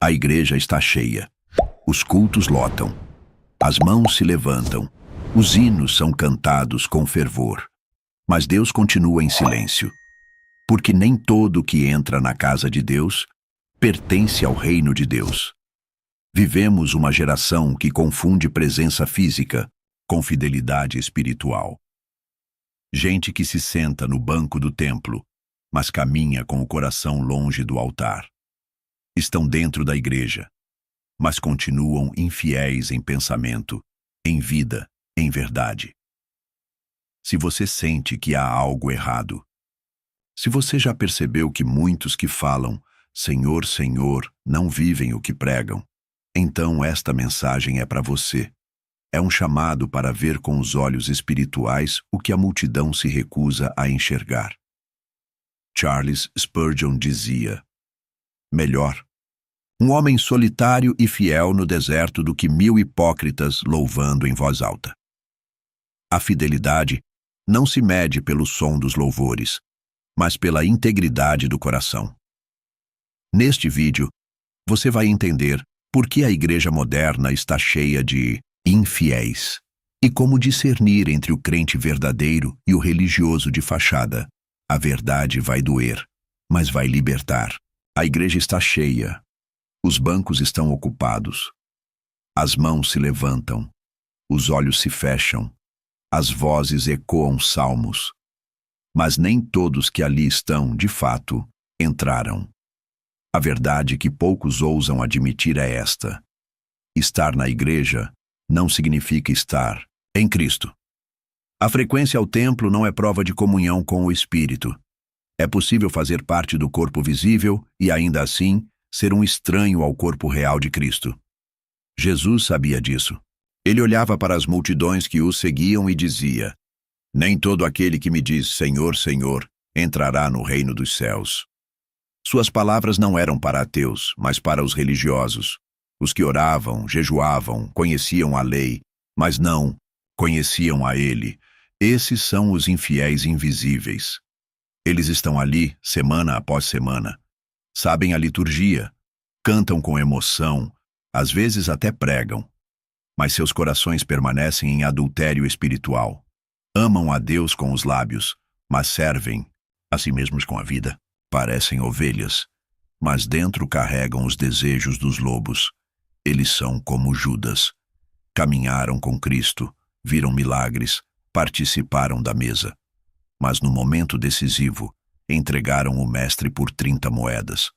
A igreja está cheia. Os cultos lotam. As mãos se levantam. Os hinos são cantados com fervor. Mas Deus continua em silêncio. Porque nem todo que entra na casa de Deus pertence ao reino de Deus. Vivemos uma geração que confunde presença física com fidelidade espiritual. Gente que se senta no banco do templo, mas caminha com o coração longe do altar. Estão dentro da igreja, mas continuam infiéis em pensamento, em vida, em verdade. Se você sente que há algo errado, se você já percebeu que muitos que falam Senhor, Senhor, não vivem o que pregam, então esta mensagem é para você. É um chamado para ver com os olhos espirituais o que a multidão se recusa a enxergar. Charles Spurgeon dizia: melhor um homem solitário e fiel no deserto do que 1000 hipócritas louvando em voz alta. A fidelidade não se mede pelo som dos louvores, mas pela integridade do coração. Neste vídeo, você vai entender por que a igreja moderna está cheia de infiéis e como discernir entre o crente verdadeiro e o religioso de fachada. A verdade vai doer, mas vai libertar. A igreja está cheia. Os bancos estão ocupados. As mãos se levantam. Os olhos se fecham. As vozes ecoam salmos. Mas nem todos que ali estão, de fato, entraram. A verdade que poucos ousam admitir é esta: estar na igreja não significa estar em Cristo. A frequência ao templo não é prova de comunhão com o Espírito. É possível fazer parte do corpo visível e, ainda assim, ser um estranho ao corpo real de Cristo. Jesus sabia disso. Ele olhava para as multidões que o seguiam e dizia: nem todo aquele que me diz Senhor, Senhor, entrará no reino dos céus. Suas palavras não eram para ateus, mas para os religiosos. Os que oravam, jejuavam, conheciam a lei, mas não conheciam a ele. Esses são os infiéis invisíveis. Eles estão ali, semana após semana. Sabem a liturgia, cantam com emoção, às vezes até pregam. Mas seus corações permanecem em adultério espiritual. Amam a Deus com os lábios, mas servem a si mesmos com a vida. Parecem ovelhas, mas dentro carregam os desejos dos lobos. Eles são como Judas. Caminharam com Cristo, viram milagres, participaram da mesa. Mas no momento decisivo, entregaram o Mestre por 30 moedas.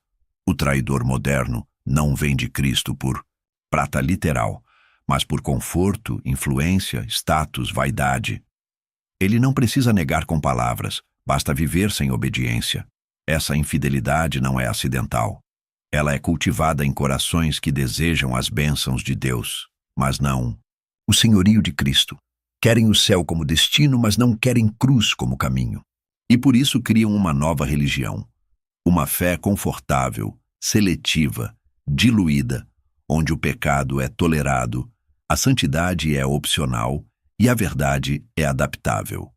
O traidor moderno não vende Cristo por prata literal, mas por conforto, influência, status, vaidade. Ele não precisa negar com palavras, basta viver sem obediência. Essa infidelidade não é acidental. Ela é cultivada em corações que desejam as bênçãos de Deus, mas não o senhorio de Cristo. Querem o céu como destino, mas não querem cruz como caminho. E por isso criam uma nova religião. Uma fé confortável, seletiva, diluída, onde o pecado é tolerado, a santidade é opcional e a verdade é adaptável.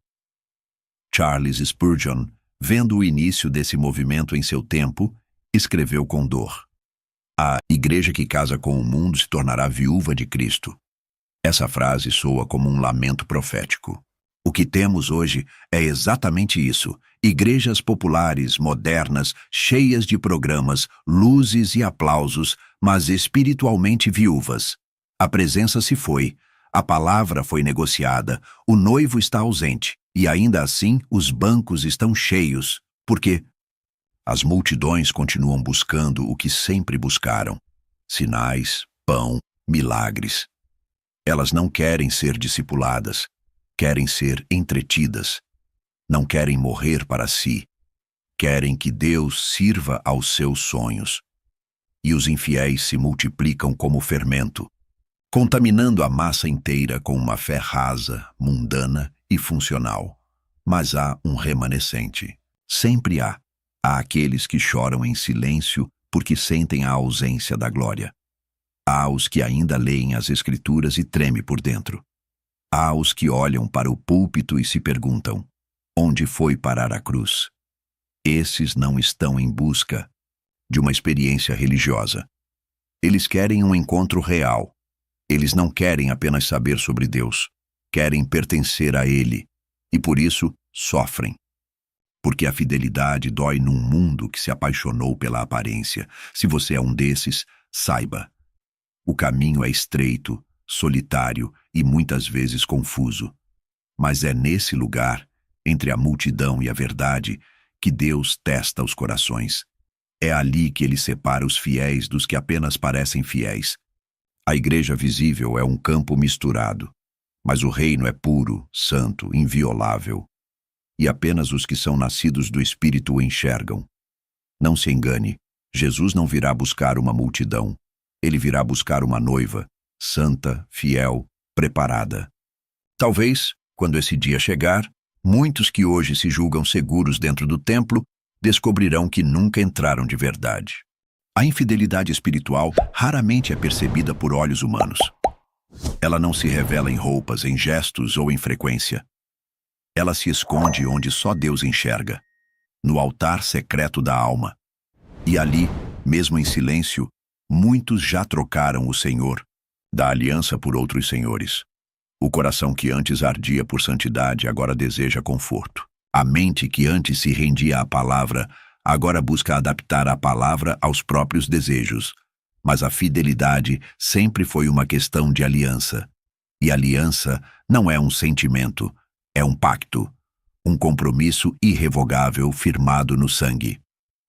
Charles Spurgeon, vendo o início desse movimento em seu tempo, escreveu com dor: a igreja que casa com o mundo se tornará viúva de Cristo. Essa frase soa como um lamento profético. O que temos hoje é exatamente isso: igrejas populares, modernas, cheias de programas, luzes e aplausos, mas espiritualmente viúvas. A presença se foi, a palavra foi negociada, o noivo está ausente, e ainda assim os bancos estão cheios, porque as multidões continuam buscando o que sempre buscaram: sinais, pão, milagres. Elas não querem ser discipuladas, querem ser entretidas. Não querem morrer para si. Querem que Deus sirva aos seus sonhos. E os infiéis se multiplicam como fermento, contaminando a massa inteira com uma fé rasa, mundana e funcional. Mas há um remanescente. Sempre há. Há aqueles que choram em silêncio porque sentem a ausência da glória. Há os que ainda leem as Escrituras e tremem por dentro. Há os que olham para o púlpito e se perguntam: onde foi parar a cruz? Esses não estão em busca de uma experiência religiosa. Eles querem um encontro real. Eles não querem apenas saber sobre Deus. Querem pertencer a Ele. E por isso, sofrem. Porque a fidelidade dói num mundo que se apaixonou pela aparência. Se você é um desses, saiba. O caminho é estreito, solitário e muitas vezes confuso. Mas é nesse lugar, entre a multidão e a verdade, que Deus testa os corações. É ali que Ele separa os fiéis dos que apenas parecem fiéis. A igreja visível é um campo misturado, mas o reino é puro, santo, inviolável. E apenas os que são nascidos do Espírito o enxergam. Não se engane, Jesus não virá buscar uma multidão. Ele virá buscar uma noiva, santa, fiel, preparada. Talvez, quando esse dia chegar, muitos que hoje se julgam seguros dentro do templo descobrirão que nunca entraram de verdade. A infidelidade espiritual raramente é percebida por olhos humanos. Ela não se revela em roupas, em gestos ou em frequência. Ela se esconde onde só Deus enxerga, no altar secreto da alma. E ali, mesmo em silêncio, muitos já trocaram o Senhor da aliança por outros senhores. O coração que antes ardia por santidade agora deseja conforto. A mente que antes se rendia à palavra agora busca adaptar a palavra aos próprios desejos. Mas a fidelidade sempre foi uma questão de aliança. E aliança não é um sentimento, é um pacto, um compromisso irrevogável firmado no sangue.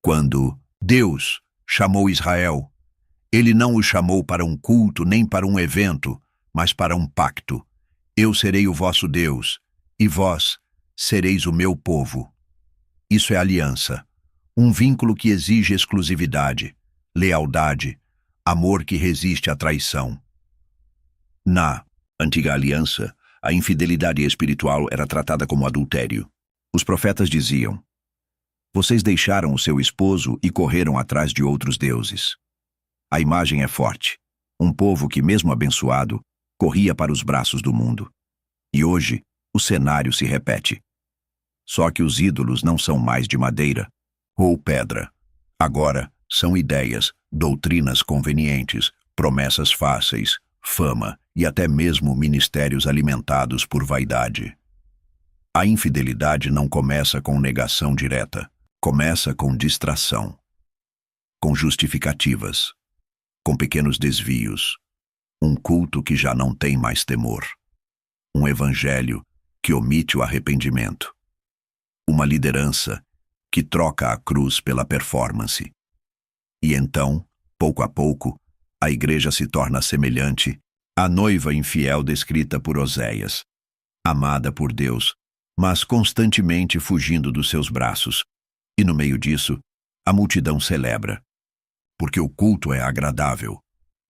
Quando Deus chamou Israel, Ele não o chamou para um culto nem para um evento, mas para um pacto. Eu serei o vosso Deus, e vós sereis o meu povo. Isso é aliança, um vínculo que exige exclusividade, lealdade, amor que resiste à traição. Na antiga aliança, a infidelidade espiritual era tratada como adultério. Os profetas diziam: vocês deixaram o seu esposo e correram atrás de outros deuses. A imagem é forte. Um povo que, mesmo abençoado, corria para os braços do mundo. E hoje, o cenário se repete. Só que os ídolos não são mais de madeira ou pedra. Agora, são ideias, doutrinas convenientes, promessas fáceis, fama e até mesmo ministérios alimentados por vaidade. A infidelidade não começa com negação direta. Começa com distração, com justificativas, com pequenos desvios, um culto que já não tem mais temor, um evangelho que omite o arrependimento, uma liderança que troca a cruz pela performance. E então, pouco a pouco, a igreja se torna semelhante à noiva infiel descrita por Oséias, amada por Deus, mas constantemente fugindo dos seus braços. E no meio disso, a multidão celebra. Porque o culto é agradável,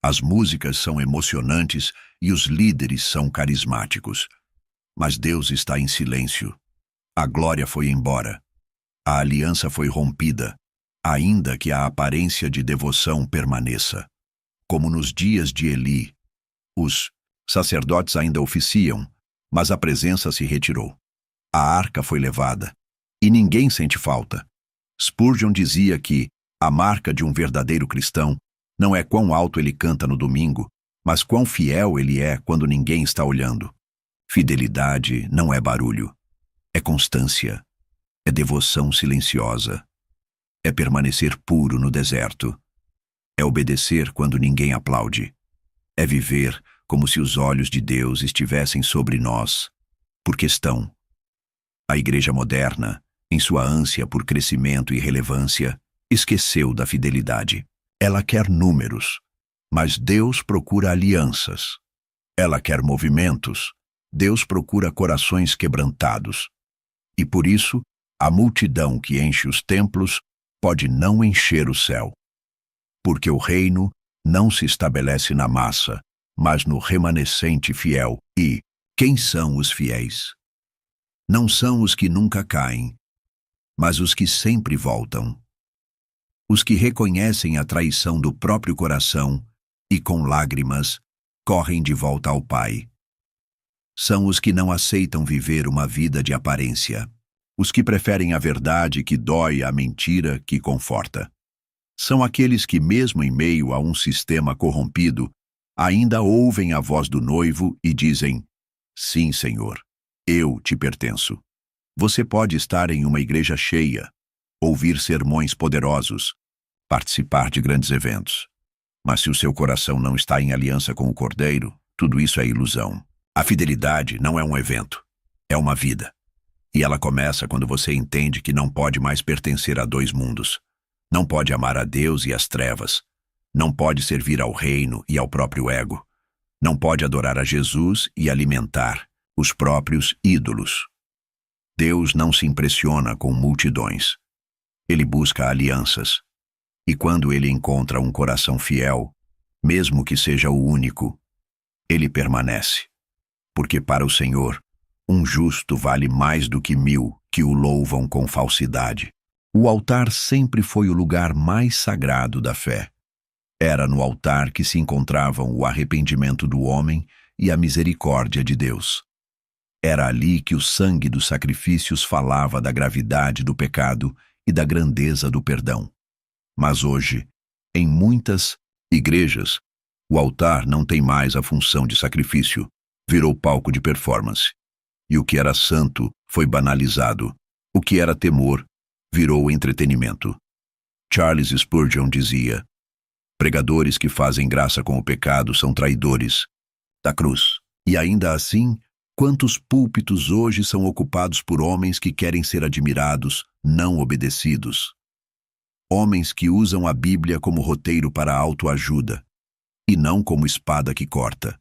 as músicas são emocionantes e os líderes são carismáticos. Mas Deus está em silêncio. A glória foi embora. A aliança foi rompida, ainda que a aparência de devoção permaneça. Como nos dias de Eli, os sacerdotes ainda oficiam, mas a presença se retirou. A arca foi levada, e ninguém sente falta. Spurgeon dizia que a marca de um verdadeiro cristão não é quão alto ele canta no domingo, mas quão fiel ele é quando ninguém está olhando. Fidelidade não é barulho, é constância, é devoção silenciosa, é permanecer puro no deserto, é obedecer quando ninguém aplaude, é viver como se os olhos de Deus estivessem sobre nós, porque estão. A igreja moderna, em sua ânsia por crescimento e relevância, esqueceu da fidelidade. Ela quer números, mas Deus procura alianças. Ela quer movimentos, Deus procura corações quebrantados. E por isso, a multidão que enche os templos pode não encher o céu. Porque o reino não se estabelece na massa, mas no remanescente fiel. E quem são os fiéis? Não são os que nunca caem, mas os que sempre voltam. Os que reconhecem a traição do próprio coração e, com lágrimas, correm de volta ao Pai. São os que não aceitam viver uma vida de aparência. Os que preferem a verdade que dói à mentira que conforta. São aqueles que, mesmo em meio a um sistema corrompido, ainda ouvem a voz do noivo e dizem: Sim, Senhor, eu te pertenço. Você pode estar em uma igreja cheia, ouvir sermões poderosos, participar de grandes eventos. Mas se o seu coração não está em aliança com o Cordeiro, tudo isso é ilusão. A fidelidade não é um evento, é uma vida. E ela começa quando você entende que não pode mais pertencer a dois mundos. Não pode amar a Deus e as trevas. Não pode servir ao reino e ao próprio ego. Não pode adorar a Jesus e alimentar os próprios ídolos. Deus não se impressiona com multidões. Ele busca alianças. E quando ele encontra um coração fiel, mesmo que seja o único, ele permanece. Porque para o Senhor, um justo vale mais do que 1000 que o louvam com falsidade. O altar sempre foi o lugar mais sagrado da fé. Era no altar que se encontravam o arrependimento do homem e a misericórdia de Deus. Era ali que o sangue dos sacrifícios falava da gravidade do pecado e da grandeza do perdão. Mas hoje, em muitas igrejas, o altar não tem mais a função de sacrifício, virou palco de performance. E o que era santo foi banalizado. O que era temor virou entretenimento. Charles Spurgeon dizia: pregadores que fazem graça com o pecado são traidores da cruz. E ainda assim, quantos púlpitos hoje são ocupados por homens que querem ser admirados, não obedecidos? Homens que usam a Bíblia como roteiro para a autoajuda, e não como espada que corta.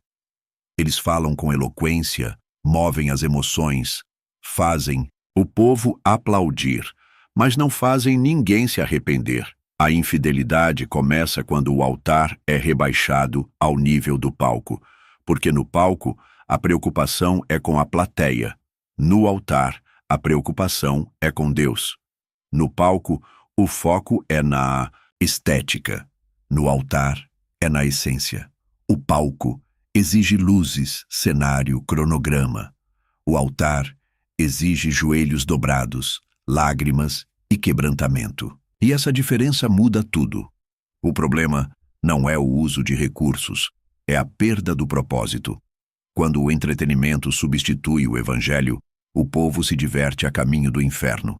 Eles falam com eloquência, movem as emoções, fazem o povo aplaudir, mas não fazem ninguém se arrepender. A infidelidade começa quando o altar é rebaixado ao nível do palco, porque no palco a preocupação é com a plateia. No altar, a preocupação é com Deus. No palco, o foco é na estética. No altar, é na essência. O palco exige luzes, cenário, cronograma. O altar exige joelhos dobrados, lágrimas e quebrantamento. E essa diferença muda tudo. O problema não é o uso de recursos, é a perda do propósito. Quando o entretenimento substitui o evangelho, o povo se diverte a caminho do inferno.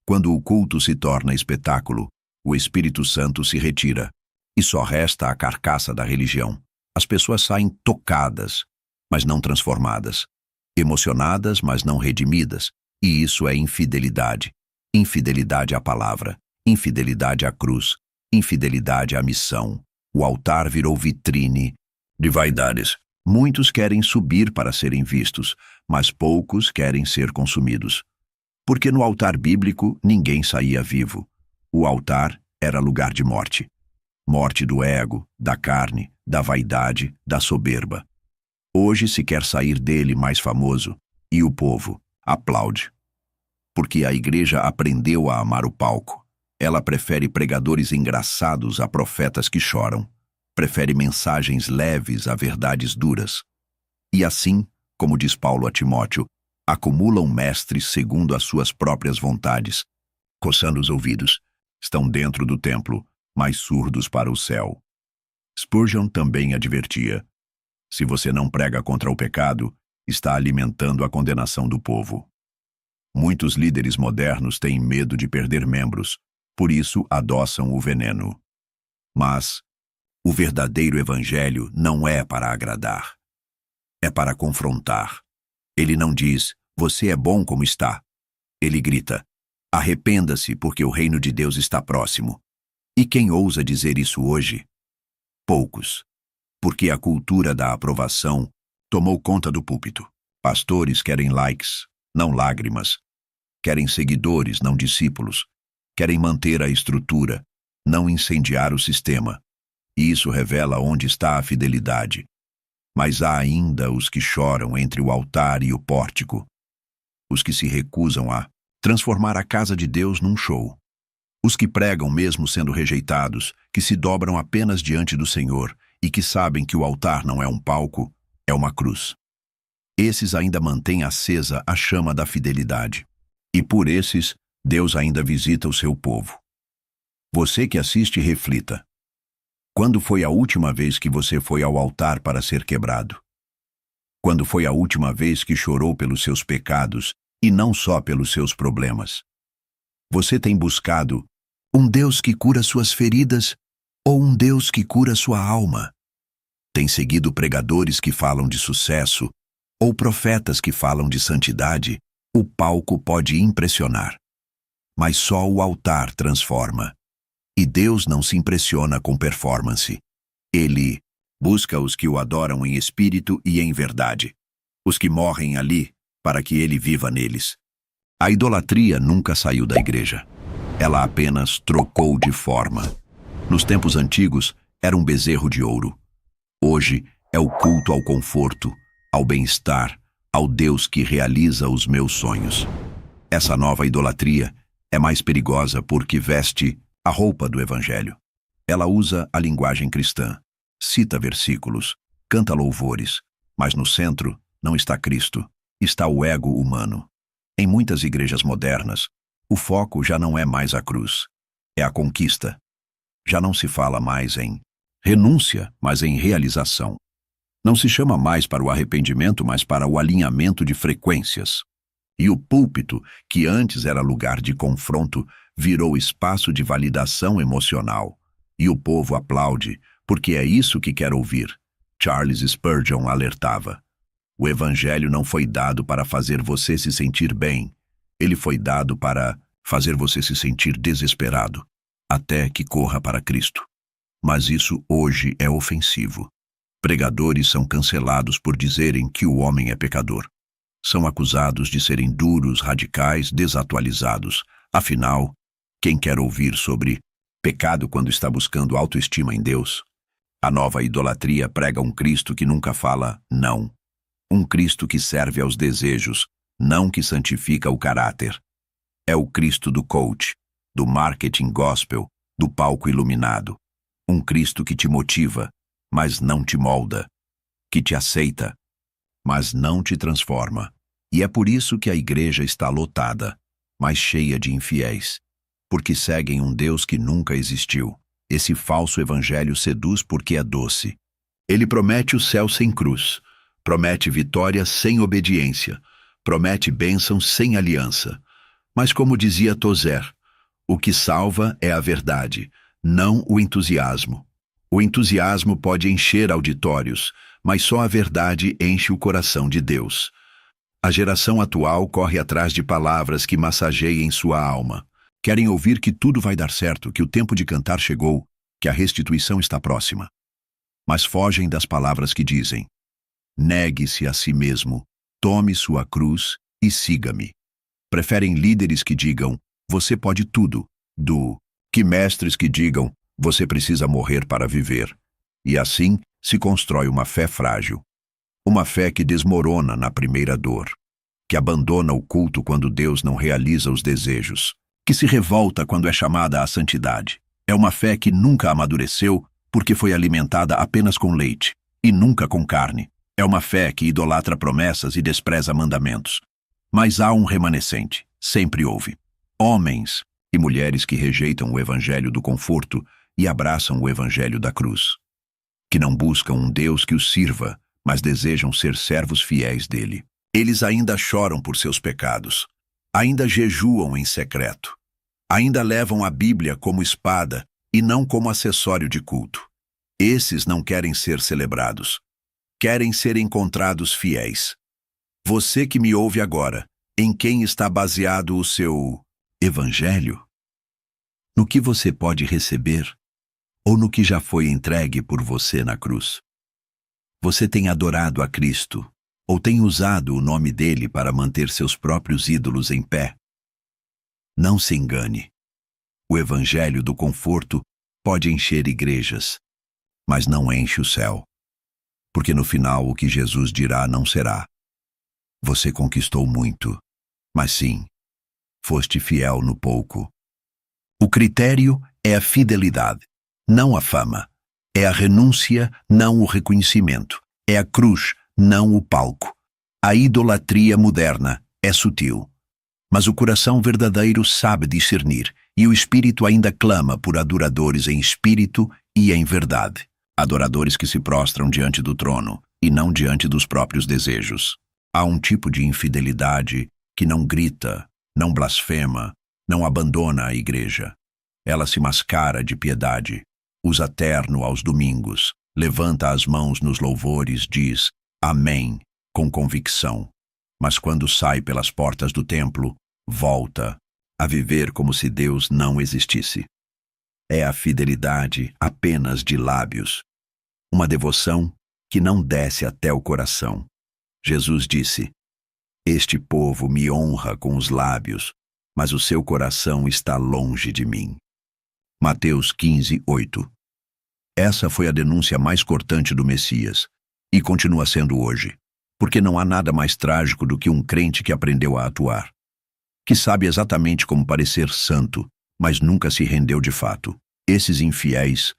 Quando o culto se torna espetáculo, o Espírito Santo se retira e só resta a carcaça da religião. As pessoas saem tocadas, mas não transformadas, emocionadas, mas não redimidas, e isso é infidelidade. Infidelidade à palavra, infidelidade à cruz, infidelidade à missão. O altar virou vitrine de vaidades. Muitos querem subir para serem vistos, mas poucos querem ser consumidos. Porque no altar bíblico ninguém saía vivo. O altar era lugar de morte. Morte do ego, da carne, da vaidade, da soberba. Hoje se quer sair dele mais famoso, e o povo aplaude. Porque a igreja aprendeu a amar o palco. Ela prefere pregadores engraçados a profetas que choram. Prefere mensagens leves a verdades duras. E assim, como diz Paulo a Timóteo, acumulam mestres segundo as suas próprias vontades. Coçando os ouvidos, estão dentro do templo, mas surdos para o céu. Spurgeon também advertia: se você não prega contra o pecado, está alimentando a condenação do povo. Muitos líderes modernos têm medo de perder membros, por isso adoçam o veneno. Mas o verdadeiro evangelho não é para agradar. É para confrontar. Ele não diz: você é bom como está. Ele grita: arrependa-se, porque o reino de Deus está próximo. E quem ousa dizer isso hoje? Poucos. Porque a cultura da aprovação tomou conta do púlpito. Pastores querem likes, não lágrimas. Querem seguidores, não discípulos. Querem manter a estrutura, não incendiar o sistema. E isso revela onde está a fidelidade. Mas há ainda os que choram entre o altar e o pórtico. Os que se recusam a transformar a casa de Deus num show. Os que pregam mesmo sendo rejeitados, que se dobram apenas diante do Senhor e que sabem que o altar não é um palco, é uma cruz. Esses ainda mantêm acesa a chama da fidelidade. E por esses, Deus ainda visita o seu povo. Você que assiste, reflita. Quando foi a última vez que você foi ao altar para ser quebrado? Quando foi a última vez que chorou pelos seus pecados e não só pelos seus problemas? Você tem buscado um Deus que cura suas feridas ou um Deus que cura sua alma? Tem seguido pregadores que falam de sucesso ou profetas que falam de santidade? O palco pode impressionar, mas só o altar transforma. E Deus não se impressiona com performance. Ele busca os que o adoram em espírito e em verdade, os que morrem ali para que ele viva neles. A idolatria nunca saiu da igreja. Ela apenas trocou de forma. Nos tempos antigos, era um bezerro de ouro. Hoje é o culto ao conforto, ao bem-estar, ao Deus que realiza os meus sonhos. Essa nova idolatria é mais perigosa porque veste a roupa do Evangelho. Ela usa a linguagem cristã, cita versículos, canta louvores, mas no centro não está Cristo, está o ego humano. Em muitas igrejas modernas, o foco já não é mais a cruz, é a conquista. Já não se fala mais em renúncia, mas em realização. Não se chama mais para o arrependimento, mas para o alinhamento de frequências. E o púlpito, que antes era lugar de confronto, virou espaço de validação emocional. E o povo aplaude, porque é isso que quer ouvir. Charles Spurgeon alertava. O Evangelho não foi dado para fazer você se sentir bem. Ele foi dado para fazer você se sentir desesperado, até que corra para Cristo. Mas isso hoje é ofensivo. Pregadores são cancelados por dizerem que o homem é pecador. São acusados de serem duros, radicais, desatualizados. Afinal, quem quer ouvir sobre pecado quando está buscando autoestima em Deus? A nova idolatria prega um Cristo que nunca fala não. Um Cristo que serve aos desejos, não que santifica o caráter. É o Cristo do coach, do marketing gospel, do palco iluminado. Um Cristo que te motiva, mas não te molda. Que te aceita, mas não te transforma. E é por isso que a igreja está lotada, mas cheia de infiéis. Porque seguem um Deus que nunca existiu. Esse falso evangelho seduz porque é doce. Ele promete o céu sem cruz, promete vitória sem obediência, promete bênção sem aliança. Mas como dizia Tozer, o que salva é a verdade, não o entusiasmo. O entusiasmo pode encher auditórios, mas só a verdade enche o coração de Deus. A geração atual corre atrás de palavras que massageiem sua alma. Querem ouvir que tudo vai dar certo, que o tempo de cantar chegou, que a restituição está próxima. Mas fogem das palavras que dizem: negue-se a si mesmo, tome sua cruz e siga-me. Preferem líderes que digam: você pode tudo, do que mestres que digam: você precisa morrer para viver. E assim se constrói uma fé frágil. Uma fé que desmorona na primeira dor, que abandona o culto quando Deus não realiza os desejos, que se revolta quando é chamada à santidade. É uma fé que nunca amadureceu porque foi alimentada apenas com leite e nunca com carne. É uma fé que idolatra promessas e despreza mandamentos. Mas há um remanescente, sempre houve. Homens e mulheres que rejeitam o evangelho do conforto e abraçam o evangelho da cruz. Que não buscam um Deus que os sirva, mas desejam ser servos fiéis dele. Eles ainda choram por seus pecados. Ainda jejuam em secreto. Ainda levam a Bíblia como espada e não como acessório de culto. Esses não querem ser celebrados. Querem ser encontrados fiéis. Você que me ouve agora, em quem está baseado o seu evangelho? No que você pode receber ou no que já foi entregue por você na cruz? Você tem adorado a Cristo ou tem usado o nome dele para manter seus próprios ídolos em pé? Não se engane. O evangelho do conforto pode encher igrejas, mas não enche o céu. Porque no final o que Jesus dirá não será: você conquistou muito, mas sim, foste fiel no pouco. O critério é a fidelidade, não a fama. É a renúncia, não o reconhecimento. É a cruz, não o palco. A idolatria moderna é sutil, mas o coração verdadeiro sabe discernir, E o Espírito ainda clama por adoradores em espírito e em verdade. Adoradores que se prostram diante do trono e não diante dos próprios desejos. Há um tipo de infidelidade que não grita, não blasfema, não abandona a igreja. Ela se mascara de piedade, usa terno aos domingos, levanta as mãos nos louvores, diz amém com convicção. Mas quando sai pelas portas do templo, volta a viver como se Deus não existisse. É a fidelidade apenas de lábios, uma devoção que não desce até o coração. Jesus disse: este povo me honra com os lábios, mas o seu coração está longe de mim. Mateus 15:8. Essa foi a denúncia mais cortante do Messias, e continua sendo hoje, porque não há nada mais trágico do que um crente que aprendeu a atuar, que sabe exatamente como parecer santo, mas nunca se rendeu de fato. Esses infiéis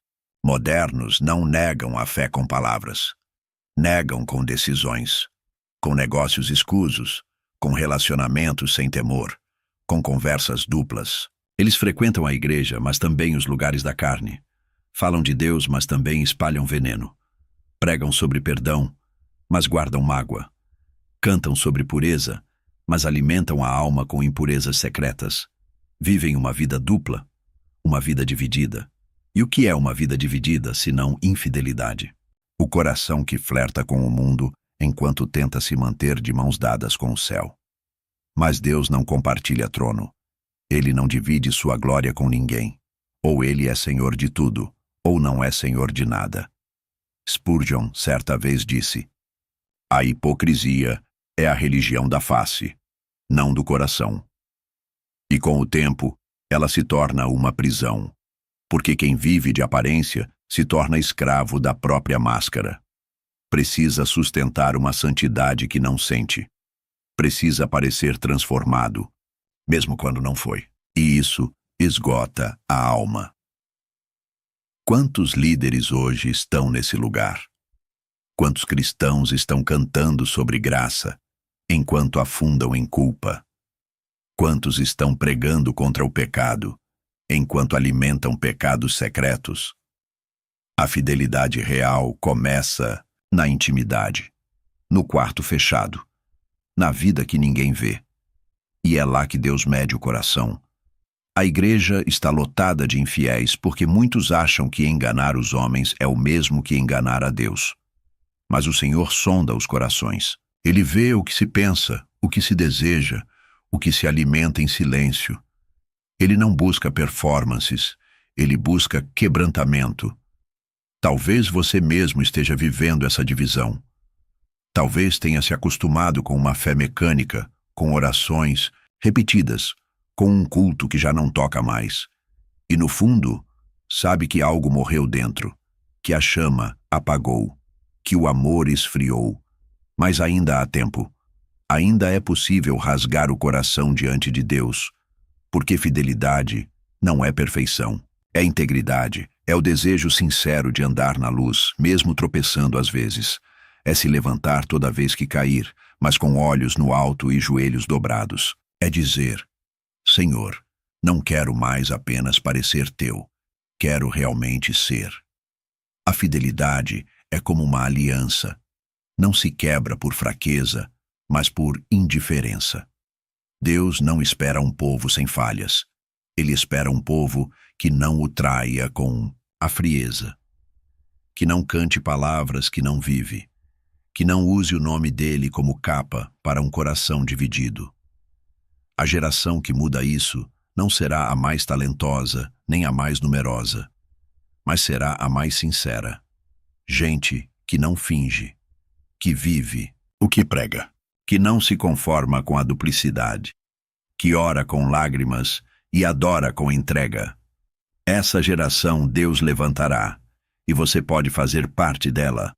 modernos não negam a fé com palavras, negam com decisões, com negócios escusos, com relacionamentos sem temor, com conversas duplas. Eles frequentam a igreja, mas também os lugares da carne. Falam de Deus, mas também espalham veneno. Pregam sobre perdão, mas guardam mágoa. Cantam sobre pureza, mas alimentam a alma com impurezas secretas. Vivem uma vida dupla, uma vida dividida. E o que é uma vida dividida, senão infidelidade? O coração que flerta com o mundo enquanto tenta se manter de mãos dadas com o céu. Mas Deus não compartilha trono. Ele não divide sua glória com ninguém. Ou ele é senhor de tudo, ou não é senhor de nada. Spurgeon certa vez disse: a hipocrisia é a religião da face, não do coração. E com o tempo, ela se torna uma prisão, porque quem vive de aparência se torna escravo da própria máscara. Precisa sustentar uma santidade que não sente. Precisa parecer transformado, mesmo quando não foi. E isso esgota a alma. Quantos líderes hoje estão nesse lugar? Quantos cristãos estão cantando sobre graça, enquanto afundam em culpa? Quantos estão pregando contra o pecado, enquanto alimentam pecados secretos? A fidelidade real começa na intimidade, no quarto fechado, na vida que ninguém vê. E é lá que Deus mede o coração. A igreja está lotada de infiéis porque muitos acham que enganar os homens é o mesmo que enganar a Deus. Mas o Senhor sonda os corações. Ele vê o que se pensa, o que se deseja, o que se alimenta em silêncio. Ele não busca performances, ele busca quebrantamento. Talvez você mesmo esteja vivendo essa divisão. Talvez tenha se acostumado com uma fé mecânica, com orações repetidas, com um culto que já não toca mais. E no fundo, sabe que algo morreu dentro, que a chama apagou, que o amor esfriou. Mas ainda há tempo. Ainda é possível rasgar o coração diante de Deus, porque fidelidade não é perfeição, é integridade, é o desejo sincero de andar na luz, mesmo tropeçando às vezes. É se levantar toda vez que cair, mas com olhos no alto e joelhos dobrados. É dizer: Senhor, não quero mais apenas parecer teu, quero realmente ser. A fidelidade é como uma aliança. Não se quebra por fraqueza, mas por indiferença. Deus não espera um povo sem falhas. Ele espera um povo que não o traia com a frieza, que não cante palavras que não vive, que não use o nome dele como capa para um coração dividido. A geração que muda isso não será a mais talentosa nem a mais numerosa, mas será a mais sincera. Gente que não finge, que vive o que prega, que não se conforma com a duplicidade, que ora com lágrimas e adora com entrega. Essa geração Deus levantará, e você pode fazer parte dela,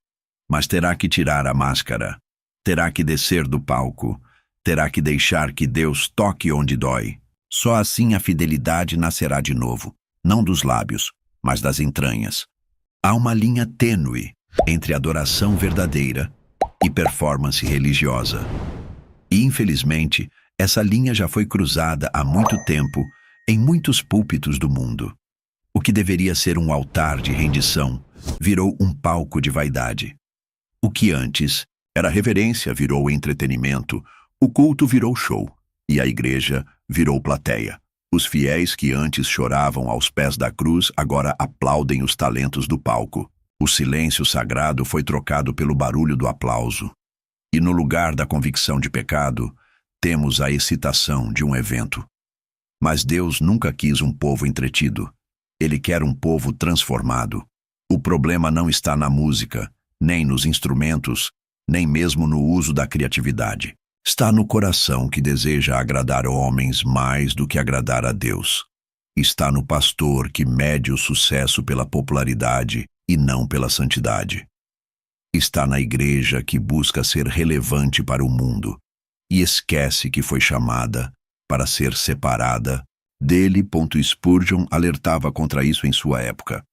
mas terá que tirar a máscara, terá que descer do palco, terá que deixar que Deus toque onde dói. Só assim a fidelidade nascerá de novo, não dos lábios, mas das entranhas. Há uma linha tênue entre adoração verdadeira e performance religiosa. E, infelizmente, essa linha já foi cruzada há muito tempo Em muitos púlpitos do mundo, o que deveria ser um altar de rendição virou um palco de vaidade. O que antes era reverência virou entretenimento, o culto virou show e a igreja virou plateia. Os fiéis que antes choravam aos pés da cruz agora aplaudem os talentos do palco. O silêncio sagrado foi trocado pelo barulho do aplauso. E no lugar da convicção de pecado, temos a excitação de um evento. Mas Deus nunca quis um povo entretido. Ele quer um povo transformado. O problema não está na música, nem nos instrumentos, nem mesmo no uso da criatividade. Está no coração que deseja agradar homens mais do que agradar a Deus. Está no pastor que mede o sucesso pela popularidade e não pela santidade. Está na igreja que busca ser relevante para o mundo e esquece que foi chamada para ser separada dele. Spurgeon alertava contra isso em sua época.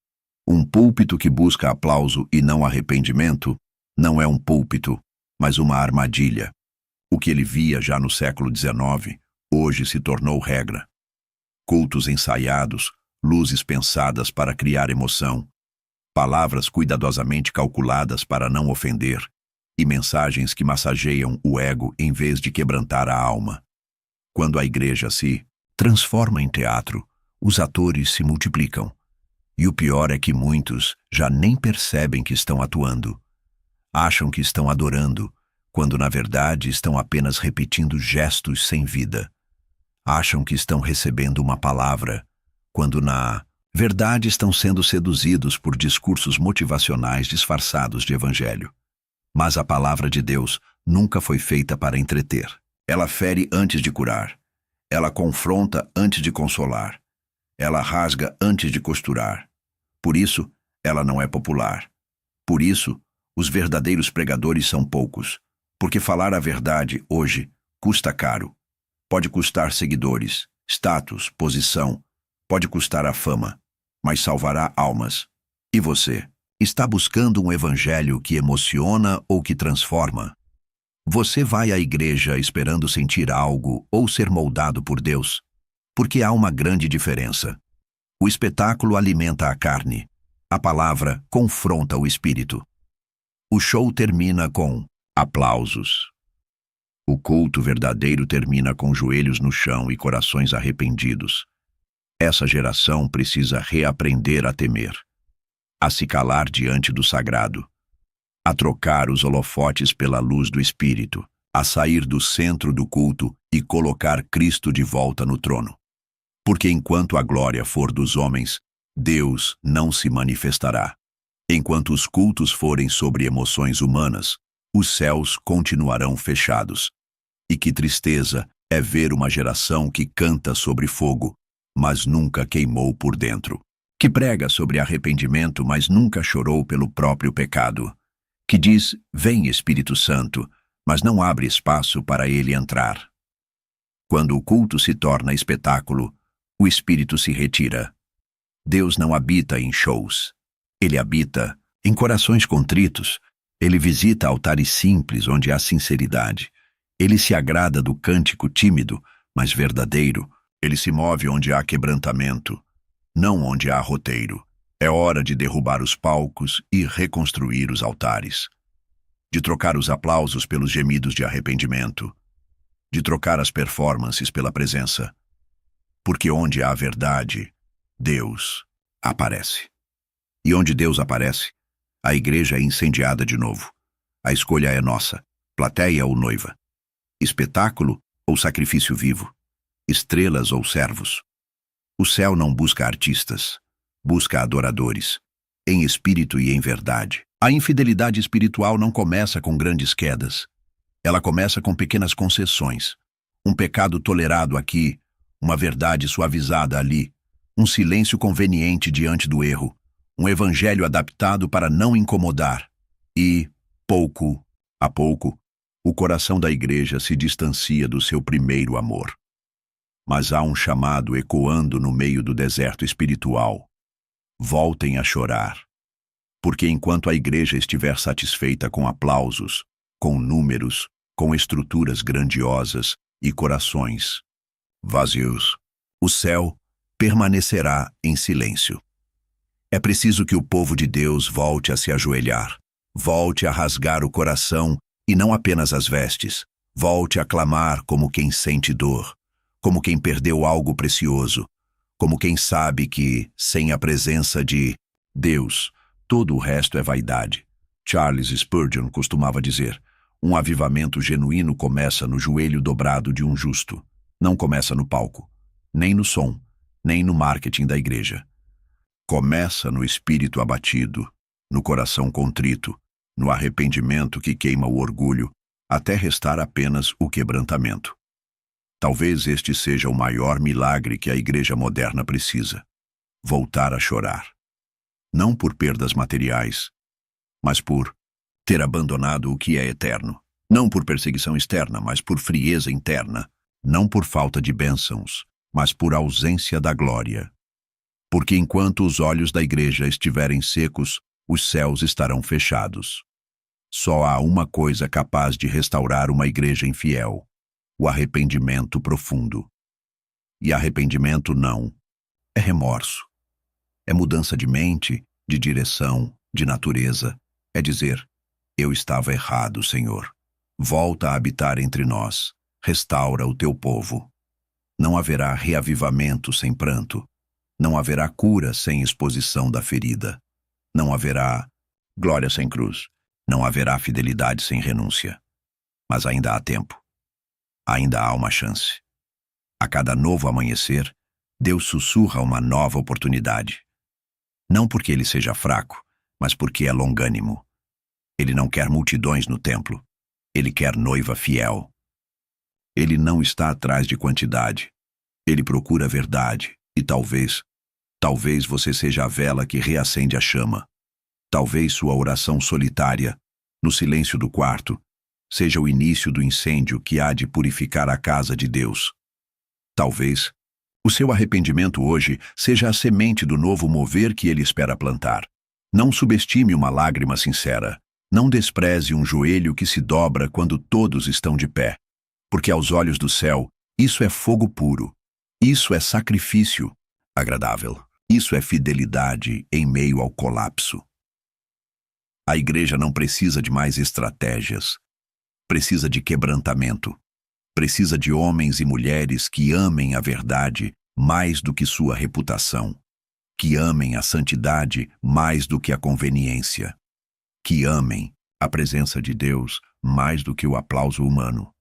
Um púlpito que busca aplauso e não arrependimento não é um púlpito, mas uma armadilha. O que ele via já no século XIX, hoje se tornou regra. Cultos ensaiados, luzes pensadas para criar emoção, palavras cuidadosamente calculadas para não ofender, e mensagens que massageiam o ego em vez de quebrantar a alma. Quando a igreja se transforma em teatro, os atores se multiplicam. E o pior é que muitos já nem percebem que estão atuando. Acham que estão adorando, quando na verdade estão apenas repetindo gestos sem vida. Acham que estão recebendo uma palavra, quando na verdade estão sendo seduzidos por discursos motivacionais disfarçados de evangelho. Mas a palavra de Deus nunca foi feita para entreter. Ela fere antes de curar. Ela confronta antes de consolar. Ela rasga antes de costurar. Por isso, ela não é popular. Por isso, os verdadeiros pregadores são poucos. Porque falar a verdade, hoje, custa caro. Pode custar seguidores, status, posição. Pode custar a fama, mas salvará almas. E você? Está buscando um evangelho que emociona ou que transforma? Você vai à igreja esperando sentir algo ou ser moldado por Deus? Porque há uma grande diferença. O espetáculo alimenta a carne. A palavra confronta o espírito. O show termina com aplausos. O culto verdadeiro termina com joelhos no chão e corações arrependidos. Essa geração precisa reaprender a temer, a se calar diante do sagrado, a trocar os holofotes pela luz do Espírito, a sair do centro do culto e colocar Cristo de volta no trono. Porque enquanto a glória for dos homens, Deus não se manifestará. Enquanto os cultos forem sobre emoções humanas, os céus continuarão fechados. E que tristeza é ver uma geração que canta sobre fogo, mas nunca queimou por dentro. Que prega sobre arrependimento, mas nunca chorou pelo próprio pecado. Que diz, vem Espírito Santo, mas não abre espaço para ele entrar. Quando o culto se torna espetáculo, o Espírito se retira. Deus não habita em shows. Ele habita em corações contritos. Ele visita altares simples onde há sinceridade. Ele se agrada do cântico tímido, mas verdadeiro. Ele se move onde há quebrantamento, não onde há roteiro. É hora de derrubar os palcos e reconstruir os altares. De trocar os aplausos pelos gemidos de arrependimento. De trocar as performances pela presença. Porque onde há verdade, Deus aparece. E onde Deus aparece, a igreja é incendiada de novo. A escolha é nossa, plateia ou noiva. Espetáculo ou sacrifício vivo. Estrelas ou servos. O céu não busca artistas, busca adoradores, em espírito e em verdade. A infidelidade espiritual não começa com grandes quedas. Ela começa com pequenas concessões. Um pecado tolerado aqui, uma verdade suavizada ali, um silêncio conveniente diante do erro, um evangelho adaptado para não incomodar. E, pouco a pouco, o coração da igreja se distancia do seu primeiro amor. Mas há um chamado ecoando no meio do deserto espiritual. Voltem a chorar. Porque enquanto a igreja estiver satisfeita com aplausos, com números, com estruturas grandiosas e corações vazios, o céu permanecerá em silêncio. É preciso que o povo de Deus volte a se ajoelhar, volte a rasgar o coração e não apenas as vestes, volte a clamar como quem sente dor, como quem perdeu algo precioso, como quem sabe que, sem a presença de Deus, todo o resto é vaidade. Charles Spurgeon costumava dizer: um avivamento genuíno começa no joelho dobrado de um justo. Não começa no palco, nem no som, nem no marketing da igreja. Começa no espírito abatido, no coração contrito, no arrependimento que queima o orgulho, até restar apenas o quebrantamento. Talvez este seja o maior milagre que a igreja moderna precisa: voltar a chorar. Não por perdas materiais, mas por ter abandonado o que é eterno. Não por perseguição externa, mas por frieza interna. Não por falta de bênçãos, mas por ausência da glória. Porque enquanto os olhos da igreja estiverem secos, os céus estarão fechados. Só há uma coisa capaz de restaurar uma igreja infiel: o arrependimento profundo. E arrependimento não é remorso. É mudança de mente, de direção, de natureza. É dizer: eu estava errado, Senhor. Volta a habitar entre nós. Restaura o teu povo. Não haverá reavivamento sem pranto. Não haverá cura sem exposição da ferida. Não haverá glória sem cruz. Não haverá fidelidade sem renúncia. Mas ainda há tempo. Ainda há uma chance. A cada novo amanhecer, Deus sussurra uma nova oportunidade. Não porque ele seja fraco, mas porque é longânimo. Ele não quer multidões no templo. Ele quer noiva fiel. Ele não está atrás de quantidade. Ele procura a verdade. E talvez você seja a vela que reacende a chama. Talvez sua oração solitária, no silêncio do quarto, seja o início do incêndio que há de purificar a casa de Deus. Talvez o seu arrependimento hoje seja a semente do novo mover que ele espera plantar. Não subestime uma lágrima sincera. Não despreze um joelho que se dobra quando todos estão de pé. Porque aos olhos do céu, isso é fogo puro. Isso é sacrifício agradável. Isso é fidelidade em meio ao colapso. A igreja não precisa de mais estratégias. Precisa de quebrantamento. Precisa de homens e mulheres que amem a verdade mais do que sua reputação. Que amem a santidade mais do que a conveniência. Que amem a presença de Deus mais do que o aplauso humano.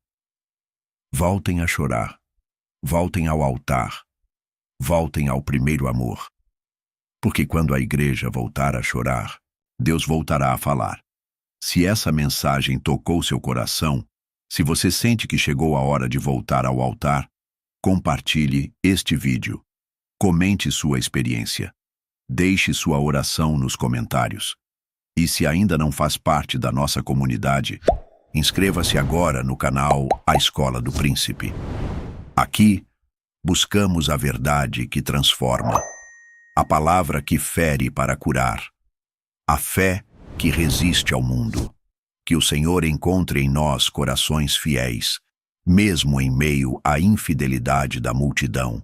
Voltem a chorar. Voltem ao altar. Voltem ao primeiro amor. Porque quando a igreja voltar a chorar, Deus voltará a falar. Se essa mensagem tocou seu coração, se você sente que chegou a hora de voltar ao altar, compartilhe este vídeo. Comente sua experiência. Deixe sua oração nos comentários. E se ainda não faz parte da nossa comunidade, inscreva-se agora no canal A Escola do Príncipe. Aqui, buscamos a verdade que transforma, a palavra que fere para curar, a fé que resiste ao mundo. Que o Senhor encontre em nós corações fiéis, mesmo em meio à infidelidade da multidão.